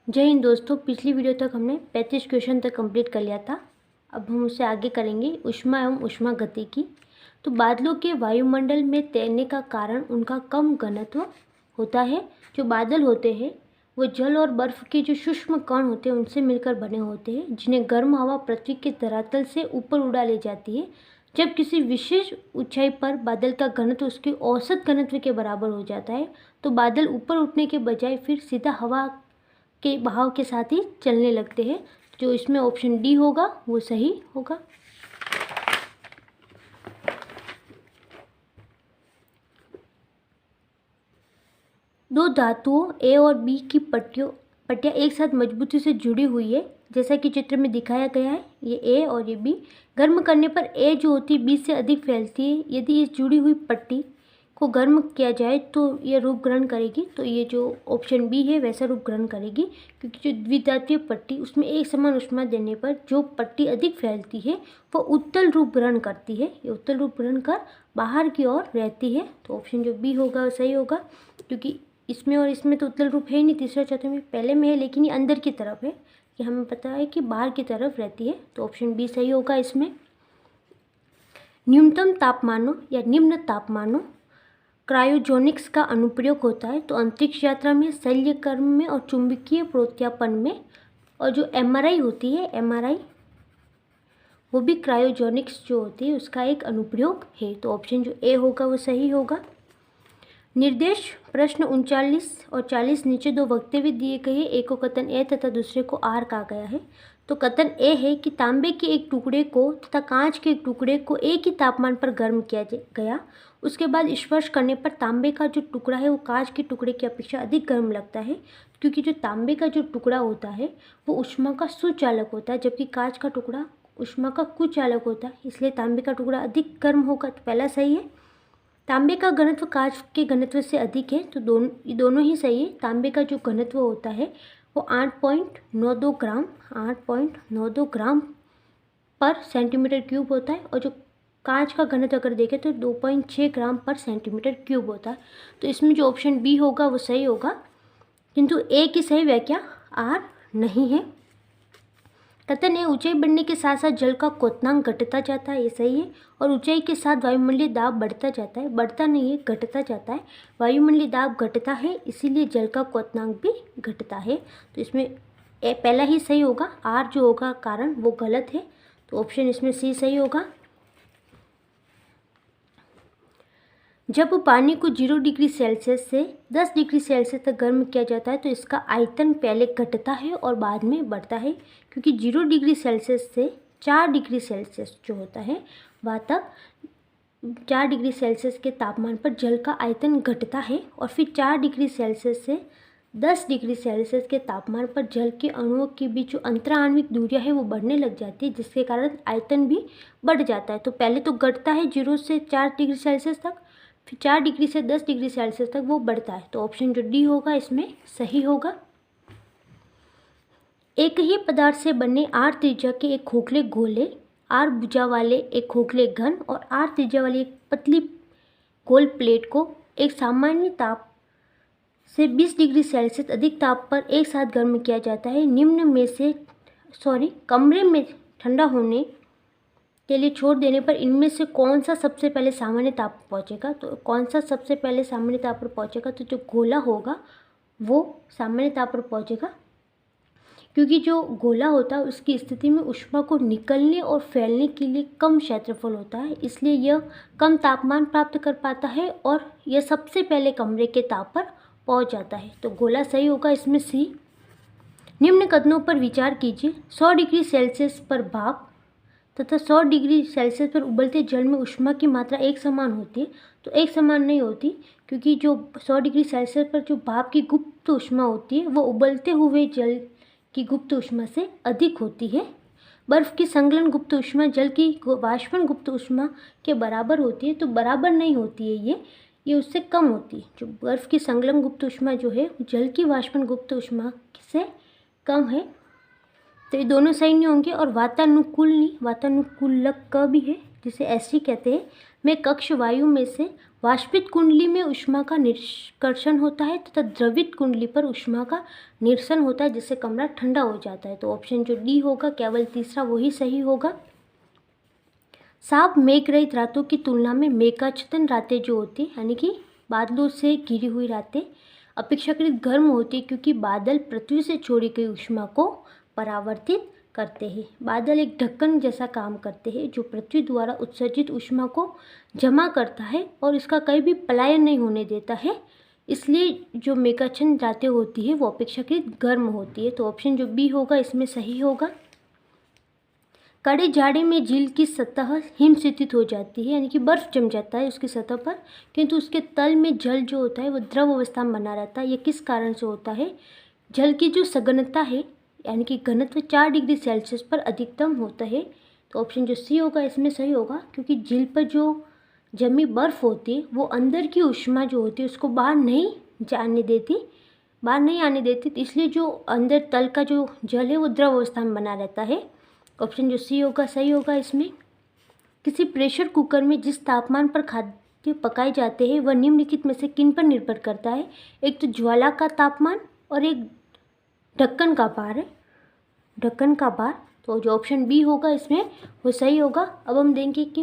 जय हिंद दोस्तों। पिछली वीडियो तक हमने 35 क्वेश्चन तक कंप्लीट कर लिया था। अब हम उससे आगे करेंगे ऊष्मा एवं ऊष्मागति की। तो बादलों के वायुमंडल में तैरने का कारण उनका कम घनत्व होता है। जो बादल होते हैं वो जल और बर्फ़ के जो सूक्ष्म कण होते हैं उनसे मिलकर बने होते हैं, जिन्हें गर्म हवा पृथ्वी के धरातल से ऊपर उड़ा ले जाती है। जब किसी विशेष ऊंचाई पर बादल का घनत्व उसके औसत घनत्व के बराबर हो जाता है तो बादल ऊपर उठने के बजाय फिर सीधा हवा के बहाव के साथ ही चलने लगते हैं। जो इसमें ऑप्शन डी होगा वो सही होगा। दो धातुओं ए और बी की पट्टियाँ एक साथ मजबूती से जुड़ी हुई है, जैसा कि चित्र में दिखाया गया है। ये ए और ये बी। गर्म करने पर ए जो होती है बी से अधिक फैलती है। यदि इस जुड़ी हुई पट्टी को गर्म किया जाए तो ये रूप ग्रहण करेगी। तो ये जो ऑप्शन बी है वैसा रूप ग्रहण करेगी, क्योंकि जो द्विघातीय पट्टी उसमें एक समान ऊष्मा देने पर जो पट्टी अधिक फैलती है वो उत्तल रूप ग्रहण करती है। ये उत्तल रूप ग्रहण कर बाहर की ओर रहती है। तो ऑप्शन जो बी होगा वो सही होगा, क्योंकि इसमें और इसमें तो उत्तल रूप है ही नहीं। तीसरा चौथे में पहले में है लेकिन ये अंदर की तरफ है, कि हमें पता है कि बाहर की तरफ रहती है। तो ऑप्शन बी सही होगा इसमें। न्यूनतम तापमानों या निम्न तापमानों क्रायोजेनिक्स का अनुप्रयोग होता है। तो अंतरिक्ष यात्रा में, शल्यकर्म में और चुंबकीय प्रोत्यापन में। और जो एमआरआई होती है, एमआरआई वो भी क्रायोजेनिक्स जो होती है उसका एक अनुप्रयोग है। तो ऑप्शन जो ए होगा वो सही होगा। निर्देश प्रश्न 39 और 40 नीचे दो वक्तव्य दिए गए हैं। एक को कथन ए तथा दूसरे को आर कहा गया है। तो कथन ए है कि तांबे के एक टुकड़े को तथा कांच के एक टुकड़े को एक ही तापमान पर गर्म किया गया। उसके बाद स्पर्श करने पर तांबे का जो टुकड़ा है वो कांच के टुकड़े की अपेक्षा अधिक गर्म लगता है, क्योंकि जो तांबे का जो टुकड़ा होता है वो ऊष्मा का सुचालक होता है, जबकि कांच का टुकड़ा ऊष्मा का कुचालक होता है। इसलिए तांबे का टुकड़ा अधिक गर्म होगा। तो पहला सही है। तांबे का घनत्व कांच के घनत्व से अधिक है। तो दोनों ही सही है। तांबे का जो घनत्व होता है वो 8.92 ग्राम पर सेंटीमीटर क्यूब होता है, और जो कांच का घनत्व अगर देखें तो 2.6 ग्राम पर सेंटीमीटर क्यूब होता है। तो इसमें जो ऑप्शन बी होगा वो सही होगा, किंतु ए की सही व्याख्या आर नहीं है। कथन है ऊंचाई बढ़ने के साथ साथ जल का क्वथनांक घटता जाता है। ये सही है। और ऊंचाई के साथ वायुमंडलीय दाब बढ़ता जाता है। बढ़ता नहीं है, घटता जाता है। वायुमंडलीय दाब घटता है, इसीलिए जल का क्वथनांक भी घटता है। तो इसमें ए पहला ही सही होगा। आर जो होगा कारण वो गलत है। तो ऑप्शन इसमें सी सही होगा। जब पानी को 0 डिग्री सेल्सियस से 10 डिग्री सेल्सियस तक गर्म किया जाता है तो इसका आयतन पहले घटता है और बाद में बढ़ता है, क्योंकि 0 डिग्री सेल्सियस से 4 डिग्री सेल्सियस जो होता है वहाँ तक 4 डिग्री सेल्सियस के तापमान पर जल का आयतन घटता है, और फिर 4 डिग्री सेल्सियस से 10 डिग्री सेल्सियस के तापमान पर जल के अणुओं के बीच जो अंतराण्विक दूरियां है वो बढ़ने लग जाती है, जिसके कारण आयतन भी बढ़ जाता है। तो पहले तो घटता है 0 से 4 डिग्री सेल्सियस तक, फिर 4 डिग्री से 10 डिग्री सेल्सियस तक वो बढ़ता है। तो ऑप्शन जो डी होगा इसमें सही होगा। एक ही पदार्थ से बने आर त्रिज्या के एक खोखले गोले, आर भुजा वाले एक खोखले घन और आर त्रिज्या वाली एक पतली गोल प्लेट को एक सामान्य ताप से 20 डिग्री सेल्सियस अधिक ताप पर एक साथ गर्म किया जाता है। कमरे में ठंडा होने के लिए छोड़ देने पर इनमें से कौन सा सबसे पहले सामान्य ताप पर पहुंचेगा? तो कौन सा सबसे पहले सामान्य ताप पर पहुंचेगा? तो जो गोला होगा वो सामान्य ताप पर पहुंचेगा, क्योंकि जो गोला होता है उसकी स्थिति में ऊष्मा को निकलने और फैलने के लिए कम क्षेत्रफल होता है, इसलिए यह कम तापमान प्राप्त कर पाता है और यह सबसे पहले कमरे के ताप पर पहुंच जाता है। तो गोला सही होगा इसमें सी। निम्न कथनों पर विचार कीजिए। 100 डिग्री सेल्सियस पर भाप तथा 100 डिग्री सेल्सियस पर उबलते जल में ऊष्मा की मात्रा एक समान होती है। तो एक समान नहीं होती, क्योंकि जो 100 डिग्री सेल्सियस पर जो भाप की गुप्त ऊष्मा होती है वो उबलते हुए जल की गुप्त ऊष्मा से अधिक होती है। बर्फ़ की संकलन गुप्त ऊष्मा जल की वाष्पन गुप्त ऊष्मा के बराबर होती है। तो बराबर नहीं होती है, ये उससे कम होती है। जो बर्फ़ की संकलन गुप्त ऊष्मा जो है जल की वाष्पन गुप्त ऊष्मा से कम है। तो ये दोनों सही नहीं होंगे। और वातानुकूलक का भी है, जिसे एसिड कहते हैं। में कक्ष वायु में से वाष्पित कुंडली में ऊष्मा का निष्कर्षण होता है तथा द्रवित कुंडली पर ऊष्मा का निरसन होता है, जिससे कमरा ठंडा हो जाता है। तो ऑप्शन जो डी होगा केवल तीसरा वही सही होगा। साफ मेघ रहित रातों की तुलना में मेघाच्छन्न रातें जो होती है यानी कि बादलों से घिरी हुई रातें अपेक्षाकृत गर्म होती है, क्योंकि बादल पृथ्वी से छोड़ी गई ऊष्मा को परावर्तित करते हैं। बादल एक ढक्कन जैसा काम करते हैं जो पृथ्वी द्वारा उत्सर्जित ऊष्मा को जमा करता है और इसका कहीं भी पलायन नहीं होने देता है, इसलिए जो मेघाच्छन्न रातें होती है वो अपेक्षाकृत गर्म होती है। तो ऑप्शन जो बी होगा इसमें सही होगा। कड़े जाड़े में झील की सतह हिमस्थित हो जाती है यानी कि बर्फ जम जाता है उसकी सतह पर, किंतु उसके तल में जल जो होता है वो द्रव अवस्था में बना रहता है। ये किस कारण से होता है? जल की जो सघनता है यानी कि घनत्व 4 डिग्री सेल्सियस पर अधिकतम होता है। तो ऑप्शन जो सी होगा इसमें सही होगा, क्योंकि झील पर जो जमी बर्फ़ होती है वो अंदर की ऊष्मा जो होती है उसको बाहर नहीं आने देती, तो इसलिए जो अंदर तल का जो जल है वो द्रव अवस्था में बना रहता है। ऑप्शन जो सी होगा सही होगा इसमें। किसी प्रेशर कुकर में जिस तापमान पर खाद्य पकाए जाते हैं वह निम्नलिखित में से किन पर निर्भर करता है? एक तो ज्वाला का तापमान और एक ढक्कन का भार है, ढक्कन का भार। तो जो ऑप्शन बी होगा इसमें वो सही होगा। अब हम देखेंगे कि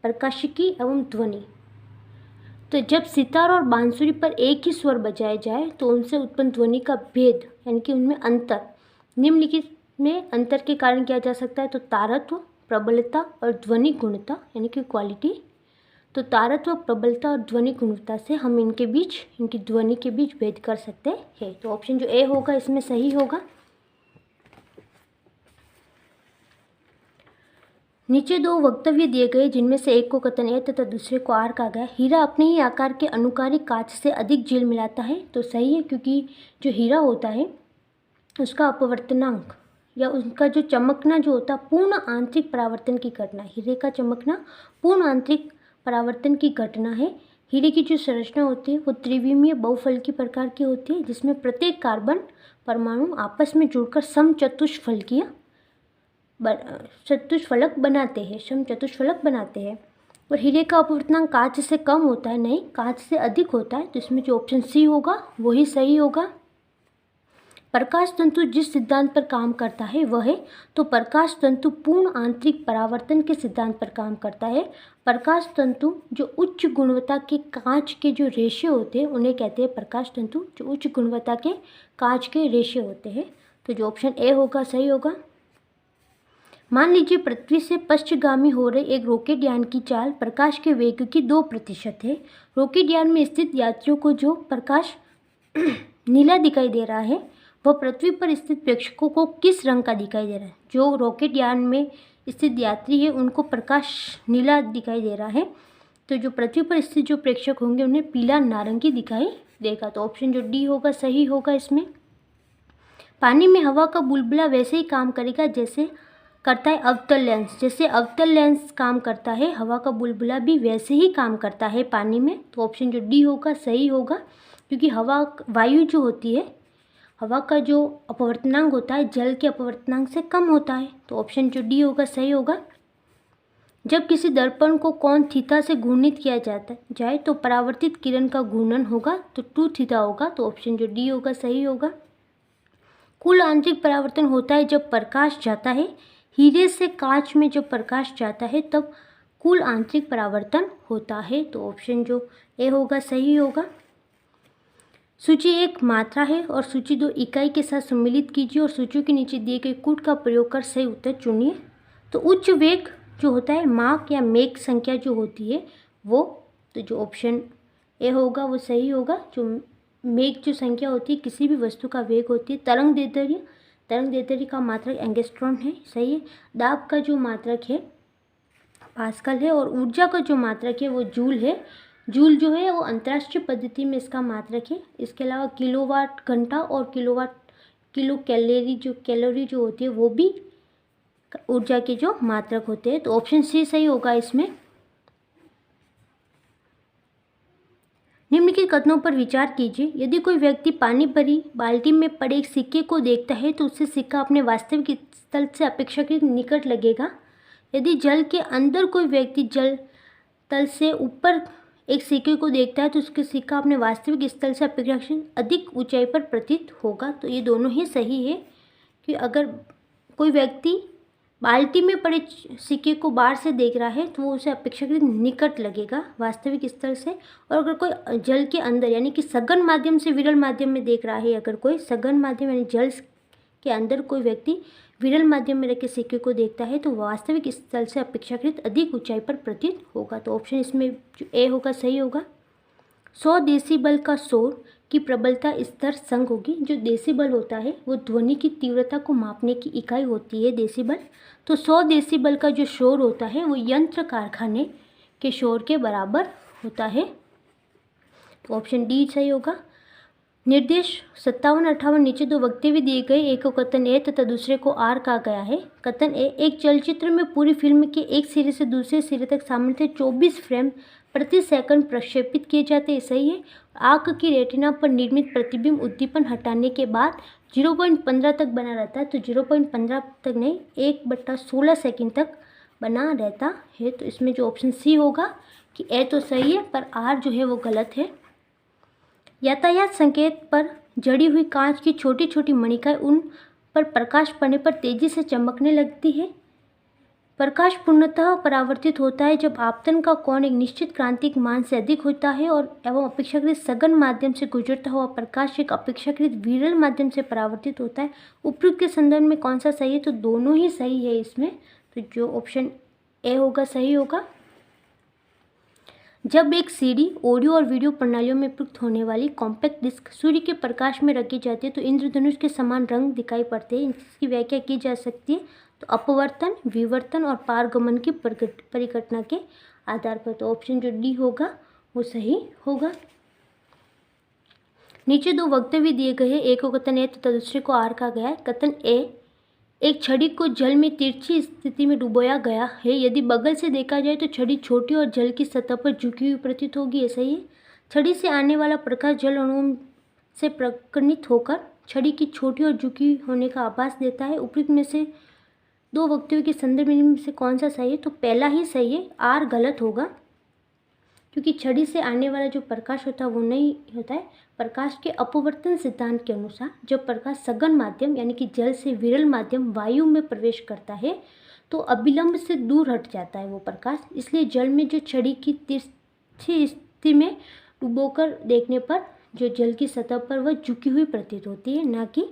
प्रकाशिकी एवं ध्वनि। तो जब सितार और बांसुरी पर एक ही स्वर बजाया जाए तो उनसे उत्पन्न ध्वनि का भेद यानी कि उनमें अंतर निम्नलिखित में अंतर के कारण किया जा सकता है। तो तारत्व, प्रबलता और ध्वनि गुणता यानी कि क्वालिटी। तो तारत्व, प्रबलता और ध्वनि गुणवत्ता से हम इनकी ध्वनि के बीच भेद कर सकते हैं। तो ऑप्शन जो ए होगा इसमें सही होगा। नीचे दो वक्तव्य दिए गए जिनमें से एक को कथन ए तथा दूसरे को आर कहा गया। हीरा अपने ही आकार के अनुकारी कांच से अधिक झील मिलाता है। तो सही है, क्योंकि जो हीरा होता है उसका अपवर्तनांक या उनका जो चमकना जो होता है पूर्ण आंतरिक परावर्तन की घटना, हीरे का चमकना पूर्ण आंतरिक परावर्तन की घटना है। हीरे की जो संरचना होती है वो त्रिविमीय बहुफलकी प्रकार की होती है, जिसमें प्रत्येक कार्बन परमाणु आपस में जुड़कर समचतुष्फलक बनाते हैं। और हीरे का अपवर्तनांक कांच से कम होता है, नहीं कांच से अधिक होता है। तो इसमें जो ऑप्शन सी होगा वही सही होगा। प्रकाश तंतु जिस सिद्धांत पर काम करता है वह है, तो प्रकाश तंतु पूर्ण आंतरिक परावर्तन के सिद्धांत पर काम करता है। प्रकाश तंतु जो उच्च गुणवत्ता के कांच के जो रेशे होते हैं उन्हें कहते हैं प्रकाश तंतु, जो उच्च गुणवत्ता के कांच के रेशे होते हैं। तो जो ऑप्शन ए होगा सही होगा। मान लीजिए पृथ्वी से पश्चिमगामी हो रहे एक रॉकेट यान की चाल प्रकाश के वेग की 2% है। रॉकेट यान में स्थित यात्रियों को जो प्रकाश नीला दिखाई दे रहा है वह पृथ्वी पर स्थित प्रेक्षकों को किस रंग का दिखाई दे रहा है? जो रॉकेट यान में स्थित यात्री है उनको प्रकाश नीला दिखाई दे रहा है, तो जो पृथ्वी पर स्थित जो प्रेक्षक होंगे उन्हें पीला नारंगी दिखाई देगा। तो ऑप्शन जो डी होगा सही होगा इसमें। पानी में हवा का बुलबुला वैसे ही काम करेगा जैसे करता है अवतल लेंस, जैसे अवतल लेंस काम करता है हवा का बुलबुला भी वैसे ही काम करता है पानी में। तो ऑप्शन जो डी होगा सही होगा, क्योंकि वायु जो होती है हवा का जो अपवर्तनांक होता है जल के अपवर्तनांक से कम होता है। तो ऑप्शन जो डी होगा सही होगा। जब किसी दर्पण को कोण थीटा से घूर्णित किया जाए तो परावर्तित किरण का घूर्णन होगा तो 2 थीटा होगा। तो ऑप्शन जो डी होगा सही होगा। कुल आंतरिक परावर्तन होता है जब प्रकाश जाता है, हीरे से कांच में जब प्रकाश जाता है तब कुल आंतरिक परावर्तन होता है। तो ऑप्शन जो ए होगा सही होगा। सूची 1 मात्रा है और सूची 2 इकाई के साथ सम्मिलित कीजिए और सूचियों के नीचे दिए गए कूट का प्रयोग कर सही उत्तर चुनिए। तो उच्च वेग जो होता है माक या मेक संख्या जो होती है वो, तो जो ऑप्शन ए होगा वो सही होगा। जो मेक जो संख्या होती है किसी भी वस्तु का वेग होती है। तरंग दैर्ध्य का मात्रक एंगस्ट्रॉम है, सही है। दाब का जो मात्रक है पास्कल है और ऊर्जा का जो मात्रक है वो जूल है। जूल जो है वो अंतर्राष्ट्रीय पद्धति में इसका मात्रक है। इसके अलावा किलोवाट घंटा और किलो कैलोरी जो होती है वो भी ऊर्जा के जो मात्रक होते हैं। तो ऑप्शन सी सही होगा इसमें। निम्नलिखित कथनों पर विचार कीजिए। यदि कोई व्यक्ति पानी भरी बाल्टी में पड़े एक सिक्के को देखता है तो उससे सिक्का अपने वास्तविक स्थल से अपेक्षाकृत निकट लगेगा। यदि जल के अंदर कोई व्यक्ति जल तल से ऊपर एक सिक्के को देखता है तो उसके सिक्का अपने वास्तविक स्थल से अपेक्षाकृत अधिक ऊंचाई पर प्रतीत होगा। तो ये दोनों ही सही है कि अगर कोई व्यक्ति बाल्टी में पड़े सिक्के को बाहर से देख रहा है तो वो उसे अपेक्षाकृत निकट लगेगा वास्तविक स्थल से। और अगर कोई जल के अंदर यानी कि सघन माध्यम से विरल माध्यम में देख रहा है, अगर कोई सघन माध्यम यानी जल के अंदर कोई व्यक्ति विरल माध्यम में रखे सिक्के को देखता है तो वास्तविक स्थल से अपेक्षाकृत अधिक ऊंचाई पर प्रतीत होगा। तो ऑप्शन इसमें जो ए होगा सही होगा। 100 डेसिबल का शोर की प्रबलता स्तर संग होगी। जो डेसिबल होता है वो ध्वनि की तीव्रता को मापने की इकाई होती है डेसिबल। तो 100 डेसिबल का जो शोर होता है वो यंत्र कारखाने के शोर के बराबर होता है। तो ऑप्शन डी सही होगा। निर्देश 57-58 नीचे दो वक्तव्य दिए गए, एक को कथन ए तथा दूसरे को आर कहा गया है। कथन ए, एक चलचित्र में पूरी फिल्म के एक सिरे से दूसरे सिरे तक सामान्यतः 24 फ्रेम प्रति सेकंड प्रक्षेपित किए जाते हैं। सही है। आंख की रेटिना पर निर्मित प्रतिबिंब उद्दीपन हटाने के बाद 0.15 तक बना रहता है। तो 0.15 तक नहीं, 1/16 सेकंड तक बना रहता है। तो इसमें जो ऑप्शन सी होगा कि ए तो सही है पर आर जो है वो गलत है। यातायात संकेत पर जड़ी हुई कांच की छोटी छोटी मणिकाएं उन पर प्रकाश पड़ने पर तेजी से चमकने लगती है। प्रकाश पूर्णतः परावर्तित होता है जब आपतन का कोण एक निश्चित क्रांतिक मान से अधिक होता है और एवं अपेक्षाकृत सघन माध्यम से गुजरता हुआ प्रकाश एक अपेक्षाकृत विरल माध्यम से परावर्तित होता है। उपयुक्त के संदर्भ में कौन सा सही है? तो दोनों ही सही है इसमें। तो जो ऑप्शन ए होगा सही होगा। जब एक सीडी ऑडियो और वीडियो प्रणालियों में प्रयुक्त होने वाली कॉम्पैक्ट डिस्क सूर्य के प्रकाश में रखी जाती है तो इंद्रधनुष के समान रंग दिखाई पड़ते हैं। इसकी व्याख्या की जा सकती है तो अपवर्तन, विवर्तन और पारगमन की परिघटना के आधार पर। तो ऑप्शन जो डी होगा वो सही होगा। नीचे दो वक्तव्य दिए गए हैं, एक को कथन ए तथा दूसरे को आर कहा गया है। कथन ए, एक छड़ी को जल में तिरछी स्थिति में डुबोया गया है। यदि बगल से देखा जाए तो छड़ी छोटी और जल की सतह पर झुकी हुई प्रतीत होगी। ऐसा ही है। छड़ी से आने वाला प्रकाश जल अणुओं से प्रकर्णित होकर छड़ी की छोटी और झुकी होने का आभास देता है। उपयुक्त में से दो वक्तव्यों के संदर्भ में से कौन सा सही है? तो पहला ही सही है, आर गलत होगा क्योंकि छड़ी से आने वाला जो प्रकाश होता है वो नहीं होता है। प्रकाश के अपवर्तन सिद्धांत के अनुसार जब प्रकाश सघन माध्यम यानी कि जल से विरल माध्यम वायु में प्रवेश करता है तो अभिलंब से दूर हट जाता है वो प्रकाश। इसलिए जल में जो छड़ी की तिरछी स्थिति में डुबोकर देखने पर जो जल की सतह पर वह झुकी हुई प्रतीत होती है, ना कि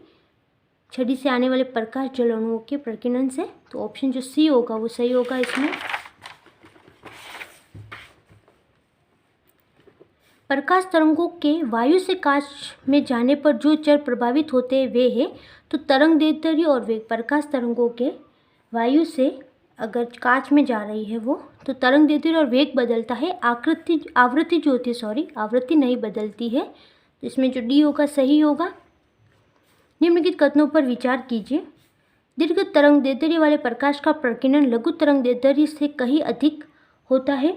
छड़ी से आने वाले प्रकाश जल अणुओं के प्रकीर्णन से। तो ऑप्शन जो सी होगा वो सही होगा इसमें। प्रकाश तरंगों के वायु से कांच में जाने पर जो चर प्रभावित होते हैं वे है तो तरंग दैर्ध्य और वेग। प्रकाश तरंगों के वायु से अगर कांच में जा रही है वो तो तरंग दैर्ध्य और वेग बदलता है। आवृत्ति जो होती है आवृत्ति नहीं बदलती है। तो इसमें जो डी होगा सही होगा। निम्नलिखित कथनों पर विचार कीजिए। दीर्घ तरंग दैर्ध्य वाले प्रकाश का प्रकीर्णन लघु तरंग दैर्ध्य से कहीं अधिक होता है।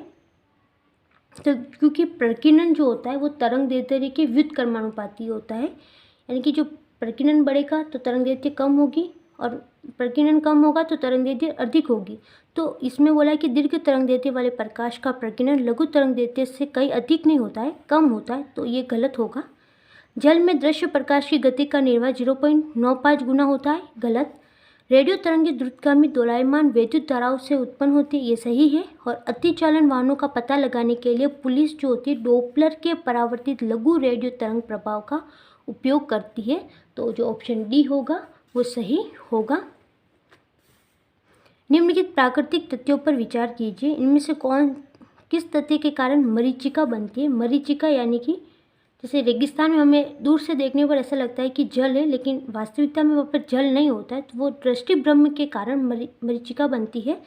तो क्योंकि प्रकीर्णन जो होता है वो तरंग दैर्ध्य के व्युत्क्रमानुपाती होता है, यानी कि जो प्रकीर्णन बढ़ेगा तो तरंग दैर्ध्य कम होगी और प्रकीर्णन कम होगा तो तरंग दैर्ध्य अधिक होगी। तो इसमें बोला है कि दीर्घ तरंग दैर्ध्य वाले प्रकाश का प्रकीर्णन लघु तरंग दैर्ध्य से कहीं अधिक नहीं होता है, कम होता है। तो ये गलत होगा। जल में दृश्य प्रकाश की गति का निर्वाह 0.95 गुना होता है, गलत। रेडियो तरंगें द्रुतगामी दोलायमान विद्युत धाराओं से उत्पन्न होती है, ये सही है। और अतिचालन वाहनों का पता लगाने के लिए पुलिस जो होती है डोपलर के परावर्तित लघु रेडियो तरंग प्रभाव का उपयोग करती है। तो जो ऑप्शन डी होगा वो सही होगा। निम्नलिखित प्राकृतिक तथ्यों पर विचार कीजिए। इनमें से किस तथ्य के कारण मरीचिका बनती है? मरीचिका यानी कि जैसे रेगिस्तान में हमें दूर से देखने पर ऐसा लगता है कि जल है, लेकिन वास्तविकता में वहाँ पर जल नहीं होता है, तो वो दृष्टि भ्रम के कारण मरीचिका बनती है।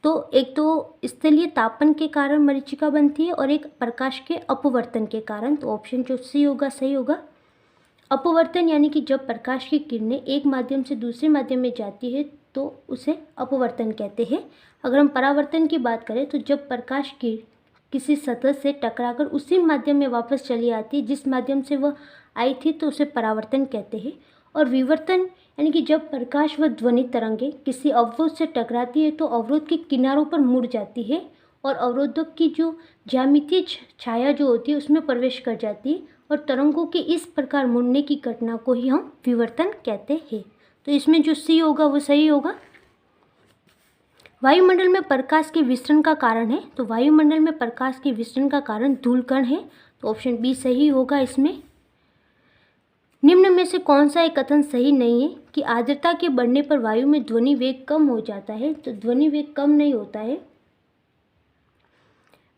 तो एक तो स्थलीय तापन के कारण मरीचिका बनती है और एक प्रकाश के अपवर्तन के कारण। तो ऑप्शन जो सी होगा सही होगा। अपवर्तन यानी कि जब प्रकाश की किरणें एक माध्यम से दूसरे माध्यम में जाती है तो उसे अपवर्तन कहते हैं। अगर हम परावर्तन की बात करें तो जब प्रकाश की किसी सतह से टकराकर उसी माध्यम में वापस चली आती है जिस माध्यम से वह आई थी तो उसे परावर्तन कहते हैं। और विवर्तन यानी कि जब प्रकाश व ध्वनि तरंगें किसी अवरोध से टकराती है तो अवरोध के किनारों पर मुड़ जाती है और अवरोधक की जो ज्यामितीय छाया जो होती है उसमें प्रवेश कर जाती है और तरंगों के इस प्रकार मुड़ने की घटना को ही हम विवर्तन कहते हैं। तो इसमें जो सी होगा वो सही होगा। वायुमंडल में प्रकाश के विसरण का कारण है, तो वायुमंडल में प्रकाश के विसरण का कारण धूलकण है, तो ऑप्शन बी सही होगा इसमें। निम्न में से कौन सा एक कथन सही नहीं है कि आर्द्रता के बढ़ने पर वायु में ध्वनि वेग कम हो जाता है? तो ध्वनि वेग कम नहीं होता है,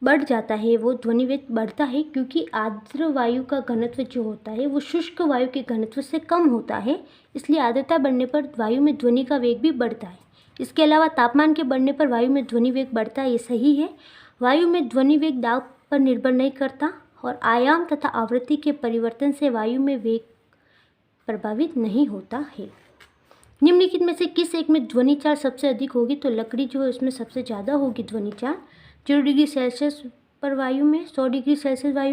बढ़ जाता है। वो ध्वनि वेग बढ़ता है क्योंकि आर्द्र वायु का घनत्व जो होता है वो शुष्क वायु के घनत्व से कम होता है, इसलिए आर्द्रता बढ़ने पर वायु में ध्वनि का वेग भी बढ़ता है। इसके अलावा तापमान के बढ़ने पर वायु में ध्वनि वेग बढ़ता है, ये सही है। वायु में ध्वनि वेग दाब पर निर्भर नहीं करता और आयाम तथा आवृत्ति के परिवर्तन से वायु में वेग प्रभावित नहीं होता है। निम्नलिखित में से किस एक में ध्वनि चाल सबसे अधिक होगी? तो लकड़ी जो है उसमें सबसे ज़्यादा होगी ध्वनि चाल। 0 डिग्री सेल्सियस पर वायु में 100 डिग्री सेल्सियस वायु